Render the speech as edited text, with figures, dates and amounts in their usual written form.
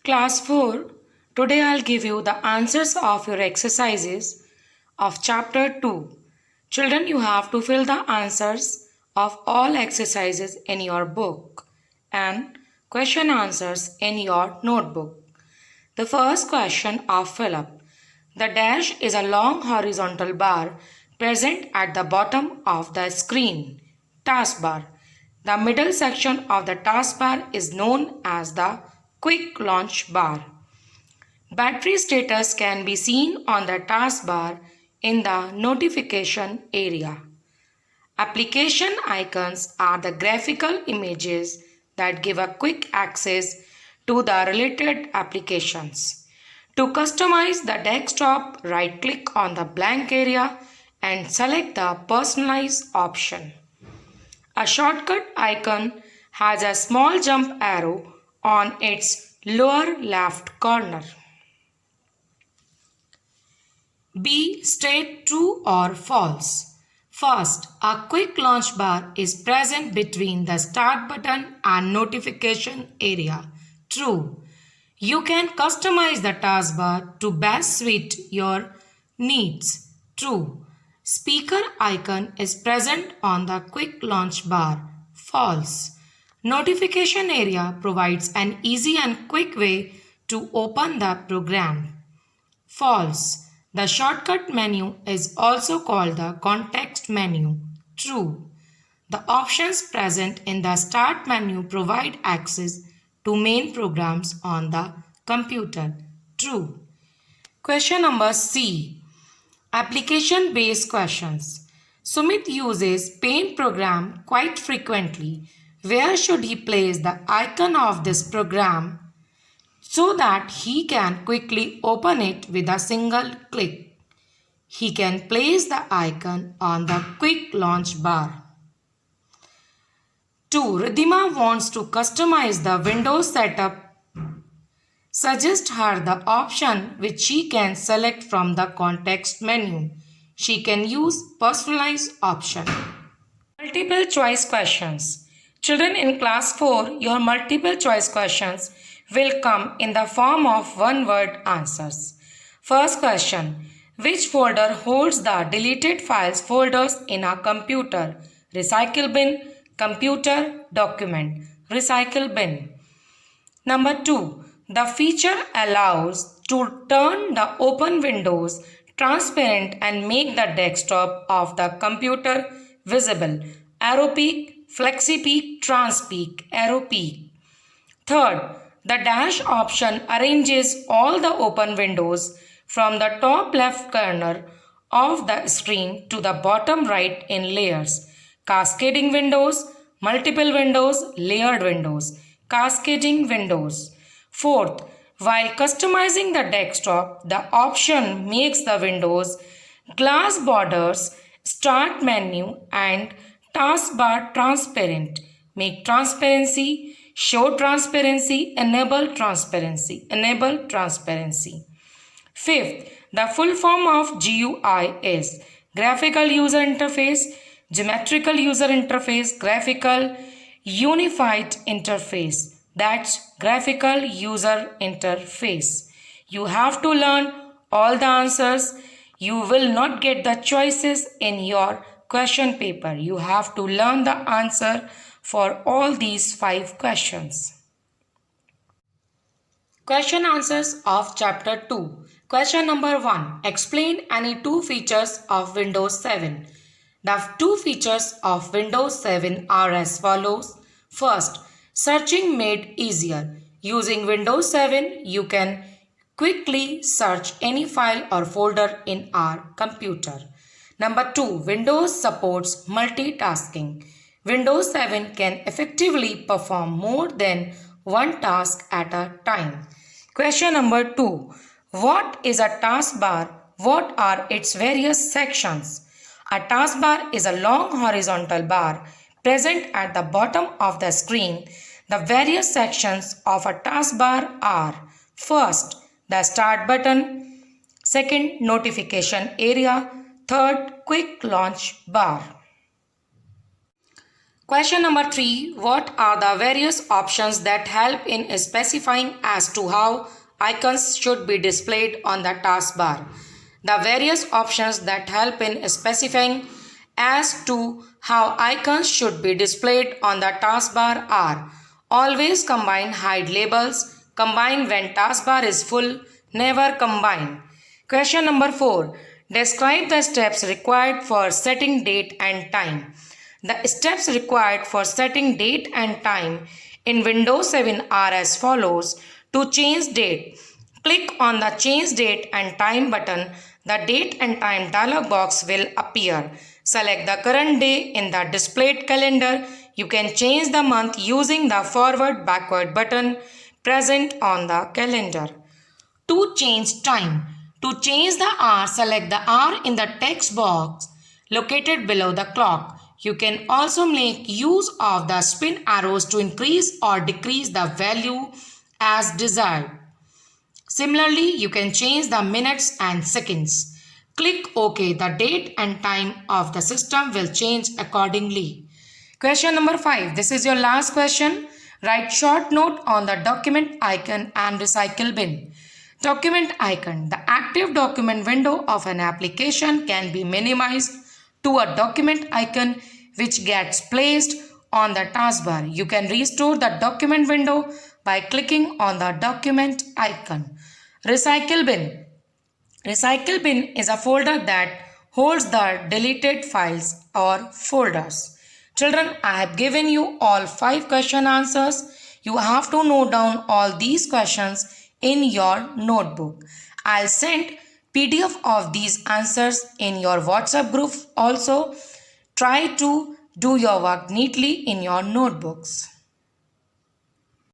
Class 4, today I'll give you the answers of your exercises of chapter 2. Children, you have to fill the answers of all exercises in your book and question answers in your notebook. The first question of fill up. The dash is a long horizontal bar present at the bottom of the screen. Taskbar. The middle section of the taskbar is known as the quick launch bar. Battery status can be seen on the taskbar in the notification area. Application icons are the graphical images that give a quick access to the related applications. To customize the desktop, right-click on the blank area and select the Personalize option. A shortcut icon has a small jump arrow on its lower left corner. B. State true or false. First, a quick launch bar is present between the start button and notification area. True. You can customize the taskbar to best suit your needs. True. Speaker icon is present on the quick launch bar. False. Notification area provides an easy and quick way to open the program. False. The shortcut menu is also called the context menu. True. The options present in the start menu provide access to main programs on the computer. True. Question number C. Application-based questions. Sumit uses Paint program quite frequently. Where should he place the icon of this program so that he can quickly open it with a single click? He can place the icon on the quick launch bar. 2. Ridhima wants to customize the Windows setup. Suggest her the option which she can select from the context menu. She can use Personalize option. Multiple choice questions. Children, in class 4, your multiple choice questions will come in the form of one-word answers. First question. Which folder holds the deleted files folders in a computer? Recycle bin, computer, document. Recycle bin. Number 2. The feature allows to turn the open windows transparent and make the desktop of the computer visible. Arrow peak, flexi peak, trans peak, arrow peak. Third, the dash option arranges all the open windows from the top left corner of the screen to the bottom right in layers. Cascading windows, multiple windows, layered windows. Cascading windows. Fourth, while customizing the desktop, the option makes the windows, glass borders, start menu and taskbar transparent. Make transparency, show transparency, enable transparency, enable transparency. Fifth, the full form of GUI is Graphical User Interface, Geometrical User Interface, Graphical Unified Interface. That's Graphical User Interface. You have to learn all the answers. You will not get the choices in your question paper. You have to learn the answer for all these 5 questions. Question answers of chapter 2. Question number 1. Explain any 2 features of Windows 7. The 2 features of Windows 7 are as follows. First, searching made easier. Using Windows 7, you can quickly search any file or folder in our computer. Number 2. Windows supports multitasking. Windows 7 can effectively perform more than one task at a time. Question number 2. What is a taskbar? What are its various sections? A taskbar is a long horizontal bar present at the bottom of the screen. The various sections of a taskbar are: first, the start button; second, notification area; third, quick launch bar. Question number 3. What are the various options that help in specifying as to how icons should be displayed on the taskbar? The various options that help in specifying as to how icons should be displayed on the taskbar are: always combine hide labels, combine when taskbar is full, never combine. Question number 4. Describe the steps required for setting date and time. The steps required for setting date and time in Windows 7 are as follows. To change date, click on the Change Date and Time button. The Date and Time dialog box will appear. Select the current day in the displayed calendar. You can change the month using the Forward/Backward button present on the calendar. To change time. To change the hour, select the hour in the text box located below the clock. You can also make use of the spin arrows to increase or decrease the value as desired. Similarly, you can change the minutes and seconds. Click OK. The date and time of the system will change accordingly. Question number 5. This is your last question. Write short note on the document icon and recycle bin. Document icon. The active document window of an application can be minimized to a document icon which gets placed on the taskbar. You can restore the document window by clicking on the document icon. Recycle bin. Recycle bin is a folder that holds the deleted files or folders. Children, I have given you all 5 question answers. You have to note down all these questions in your notebook. I'll send PDF of these answers in your WhatsApp group also. Try to do your work neatly in your notebooks.